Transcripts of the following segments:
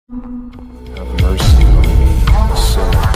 Have mercy on me, a sinner.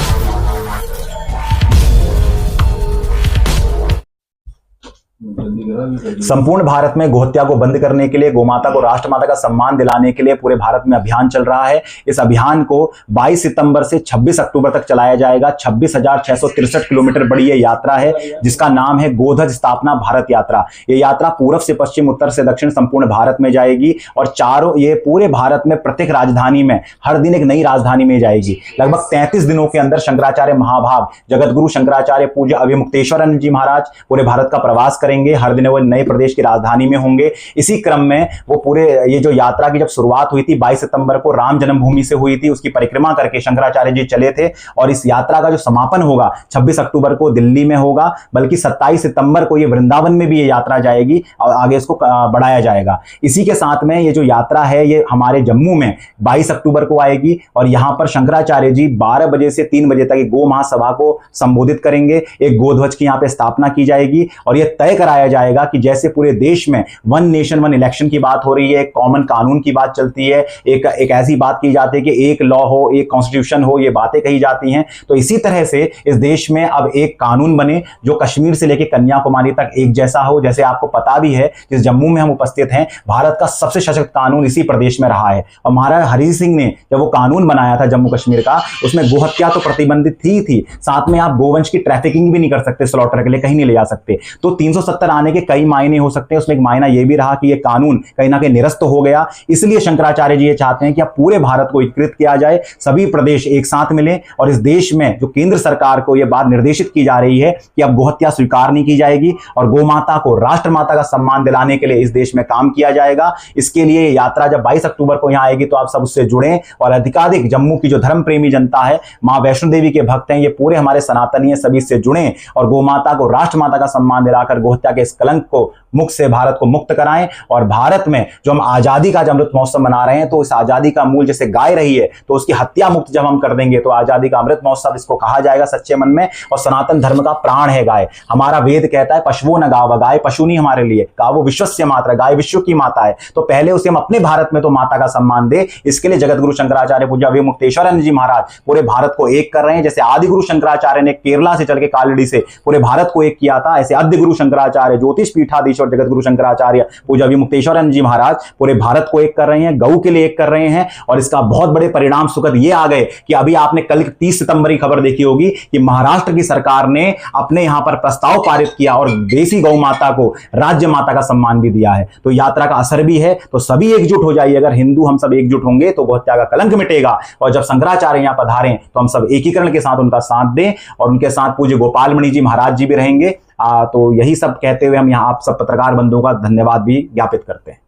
संपूर्ण भारत में गोहत्या को बंद करने के लिए, गोमाता को राष्ट्रमाता का सम्मान दिलाने के लिए पूरे भारत में अभियान चल रहा है। इस अभियान को 22 सितंबर से 26 अक्टूबर तक चलाया जाएगा। 26,663 किलोमीटर बड़ी ये यात्रा है, जिसका नाम है गोध्वज स्थापना भारत यात्रा। ये यात्रा पूर्व से पश्चिम, उत्तर से दक्षिण संपूर्ण भारत में जाएगी और ये पूरे भारत में प्रत्येक राजधानी में हर दिन एक नई राजधानी में जाएगी। लगभग 33 दिनों के अंदर शंकराचार्य महाभाग जगतगुरु शंकराचार्य पूज्य अभिमुक्तेश्वरानंद जी महाराज पूरे भारत का प्रवास करेंगे। हर दिन वो नए प्रदेश की राजधानी में होंगे। इसी क्रम में वो पूरे ये जो यात्रा की जब शुरुआत हुई थी 22 सितंबर को राम जन्मभूमि से हुई थी, उसकी परिक्रमा करके शंकराचार्य जी चले थे और इस यात्रा का जो समापन होगा 26 अक्टूबर को दिल्ली में होगा, बल्कि 27 सितंबर को ये वृंदावन में भी ये यात्रा जाएगी और आगे इसको बढ़ाया जाएगा। इसी के साथ में ये जो यात्रा है ये हमारे जम्मू में 22 अक्टूबर को आएगी और यहाँ पर शंकराचार्य जी 12 बजे से 3 बजे तक गो महासभा को संबोधित करेंगे। एक गोध्वज की यहाँ पे स्थापना की जाएगी और यह तय कराया जाएगा कि जैसे पूरे देश में वन नेशन वन इलेक्शन की बात हो रही है, एक कॉमन कानून की बात चलती है, एक ऐसी बात की जाती है कि एक लॉ हो, एक कॉन्स्टिट्यूशन हो, ये बातें कही जाती हैं। तो इसी तरह से इस देश में अब एक कानून बने जो कश्मीर से लेकर कन्याकुमारी तक एक जैसा हो। जैसे आपको पता भी है, जिस जम्मू में हम उपस्थित हैं, भारत का सबसे सशक्त कानून इसी प्रदेश में रहा है और महाराजा हरि सिंह ने जब वो कानून बनाया था जम्मू कश्मीर का, उसमें गोहत्या तो प्रतिबंधित थी, साथ में आप गोवंश की ट्रैफिकिंग भी नहीं कर सकते, स्लॉटर के लिए कहीं नहीं ले जा सकते। तो 370 आने के कई मायने हो सकते हैं। उसमें एक मायना यह भी रहा कि यह कानून कहीं ना कहीं निरस्त हो गया। इसलिए शंकराचार्य जी ये चाहते हैं कि अब पूरे भारत को एकीकृत किया जाए, सभी प्रदेश एक साथ मिले और इस देश में जो केंद्र सरकार को यह बात निर्देशित की जा रही है कि अब गोहत्या स्वीकार नहीं की जाएगी और गोमाता को राष्ट्रमाता का सम्मान दिलाने के लिए इस देश में काम किया जाएगा। इसके लिए यात्रा जब 22 अक्टूबर को यहां आएगी तो आप सब उससे जुड़ें और अधिकाधिक जम्मू की जो धर्म प्रेमी जनता है, मां वैष्णो देवी के भक्त हैं, ये पूरे हमारे सनातनी हैं, सभी से जुड़ें और गोमाता को राष्ट्रमाता का सम्मान दिलाकर गोहत्या के इस कलंक को मुख से भारत को मुक्त कराएं। और भारत में जो हम आजादी का अमृत महोत्सव मना रहे हैं, तो इस आजादी का मूल जैसे गाय रही है, तो उसकी हत्या मुक्त जब हम कर देंगे तो आजादी का अमृत महोत्सव इसको कहा जाएगा सच्चे मन में। और सनातन धर्म का प्राण है गाय। हमारा वेद कहता है पशुओं न गाव, गाय पशु नहीं हमारे लिए, गावो विश्वस्य मातृ, गाय विश्व की माता है। तो पहले उसे हम अपने भारत में तो माता का सम्मान दे। इसके लिए जगतगुरु शंकराचार्य पूज्य अभिमुक्तेश्वरानंद जी महाराज पूरे भारत को एक कर रहे हैं। जैसे आदि गुरु शंकराचार्य ने केरला से चल के कालड़ी से पूरे भारत को एक किया था, ऐसे आद्य गुरु शंकराचार्य ज्योतिष पीठाधीश्वर जगतगुरु शंकराचार्य पूज्य अभिमुक्तेश्वरानंद जी महाराज पूरे भारत को एक कर रहे हैं, गौ के लिए एक कर रहे हैं। और इसका बहुत बड़े परिणाम सुखद ये आ गए कि अभी आपने कल 30 सितंबर की खबर देखी होगी कि महाराष्ट्र की सरकार ने अपने यहां पर प्रस्ताव पारित किया और देसी गौ माता को राज्य माता का सम्मान भी दिया है। तो यात्रा का असर भी है। तो सभी एकजुट हो जाइए। अगर हिंदू हम सब एकजुट होंगे तो गोहत्या का कलंक मिटेगा। और जब शंकराचार्य यहां पधारें तो हम सब एकीकरण के साथ उनका साथ दें और उनके साथ पूज्य गोपाल मणि जी महाराज जी भी रहेंगे। तो यही सब कहते हुए हम यहाँ आप सब पत्रकार बंधुओं का धन्यवाद भी ज्ञापित करते हैं।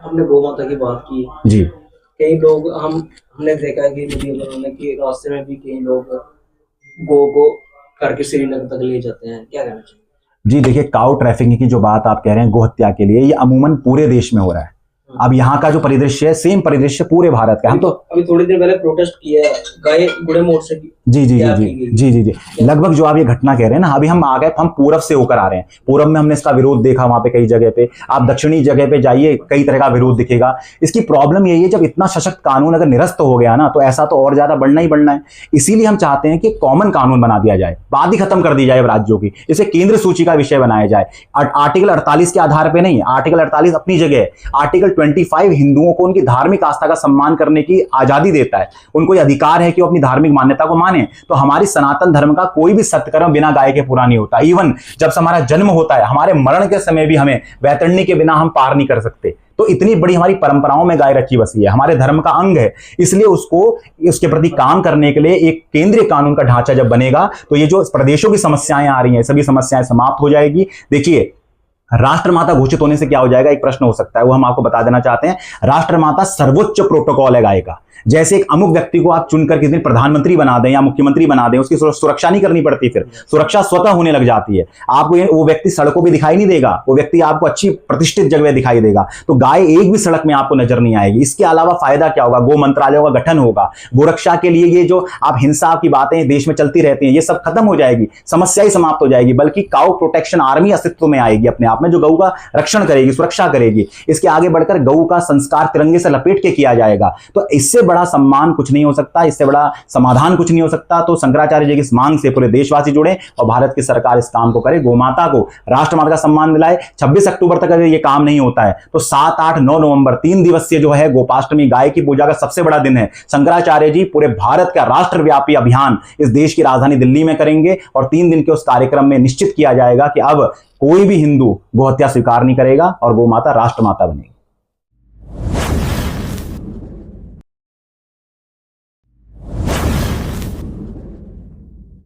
हमने गौ माता की बात की जी। कई लोग हमने देखा कि वीडियो बनाने के रास्ते में भी कई लोग गो को करके श्रीनगर तक ले जाते हैं, क्या कहना चाहिए? जी देखिए, काउ ट्रैफिकिंग की जो बात आप कह रहे हैं गोहत्या के लिए, ये अमूमन पूरे देश में हो रहा है। अब यहाँ का जो परिदृश्य है सेम परिदृश्य पूरे भारत का। हम तो अभी थोड़ी देर पहले प्रोटेस्ट किया है गाय गुड़े मोड़ से। जी जी जी जी जी जी जी लगभग जो आप ये घटना कह रहे हैं ना, अभी हम आ गए, हम पूरब से होकर आ रहे हैं। पूरब में हमने इसका विरोध देखा वहां पे कई जगह पे। आप दक्षिणी जगह पे जाइए, कई तरह का विरोध दिखेगा। इसकी प्रॉब्लम यही है, जब इतना सशक्त कानून अगर निरस्त हो गया ना, तो ऐसा तो और ज्यादा बढ़ना ही बढ़ना है। इसीलिए हम चाहते हैं कि कॉमन कानून बना दिया जाए, बात ही खत्म कर दी जाए राज्यों की, इसे केंद्र सूची का विषय बनाया जाए। आर्टिकल 48 के आधार पर नहीं, आर्टिकल 48 अपनी जगह है। आर्टिकल 25 हिंदुओं को उनकी धार्मिक आस्था का सम्मान करने की आजादी देता है। उनको अधिकार है कि वो अपनी धार्मिक मान्यता को माने। तो हमारी सनातन धर्म का कोई भी सत्कर्म बिना गाय के पूरा नहीं होता। इवन जब हमारा जन्म होता है, हमारे मरण के समय भी हमें वैतरणी के बिना हम पार नहीं कर सकते। तो इतनी बड़ी हमारी परंपराओं में गाय रची बसी है, हमारे धर्म का अंग है। इसलिए उसके प्रति काम करने के लिए एक केंद्रीय कानून का ढांचा जब बनेगा, तो ये जो प्रदेशों की समस्याएं आ रही हैं, सभी समस्याएं समाप्त हो जाएगी। देखिए, राष्ट्रमाता घोषित होने से क्या हो जाएगा, एक प्रश्न हो सकता है, वो हम आपको बता देना चाहते हैं। राष्ट्रमाता सर्वोच्च प्रोटोकॉल है गाय का। जैसे एक अमुक व्यक्ति को आप चुनकर किसी दिन प्रधानमंत्री बना दें या मुख्यमंत्री बना दें, उसकी सुरक्षा नहीं करनी पड़ती, फिर सुरक्षा स्वतः होने लग जाती है। आपको वो व्यक्ति सड़कों पे दिखाई नहीं देगा, वो व्यक्ति आपको अच्छी प्रतिष्ठित जगह दिखाई देगा। तो गाय एक भी सड़क में आपको नजर नहीं आएगी। इसके अलावा फायदा क्या होगा, गो मंत्रालयों का गठन होगा, गोरक्षा के लिए ये जो आप हिंसा की बातें देश में चलती रहती हैं, ये सब खत्म हो जाएगी, समस्या ही समाप्त हो जाएगी। बल्कि काउ प्रोटेक्शन आर्मी अस्तित्व में आएगी अपने आप में। में जो गऊ का रक्षण करेगी, सुरक्षा करेगी। इसके आगे बढ़कर गऊ का संस्कार तिरंगे से लपेट के किया जाएगा। तो इससे बड़ा सम्मान कुछ नहीं हो सकता, इससे बड़ा समाधान कुछ नहीं हो सकता। तो शंकराचार्य जी की इस मांग से पूरे देशवासी जुड़े और भारत की सरकार इस काम को करे, गोमाता को राष्ट्रमाता का सम्मान दिलाए। 26 अक्टूबर तक अगर ये काम नहीं होता है तो 7, 8, 9 नवंबर 3 दिवसीय जो है गोपाष्टमी, गाय की पूजा का सबसे बड़ा दिन है। शंकराचार्य जी पूरे भारत का राष्ट्रव्यापी अभियान इस देश की राजधानी दिल्ली में करेंगे और 3 दिन के उस कार्यक्रम में निश्चित किया जाएगा कि अब कोई भी हिंदू गोहत्या स्वीकार नहीं करेगा और गोमाता राष्ट्रमाता बनेगी।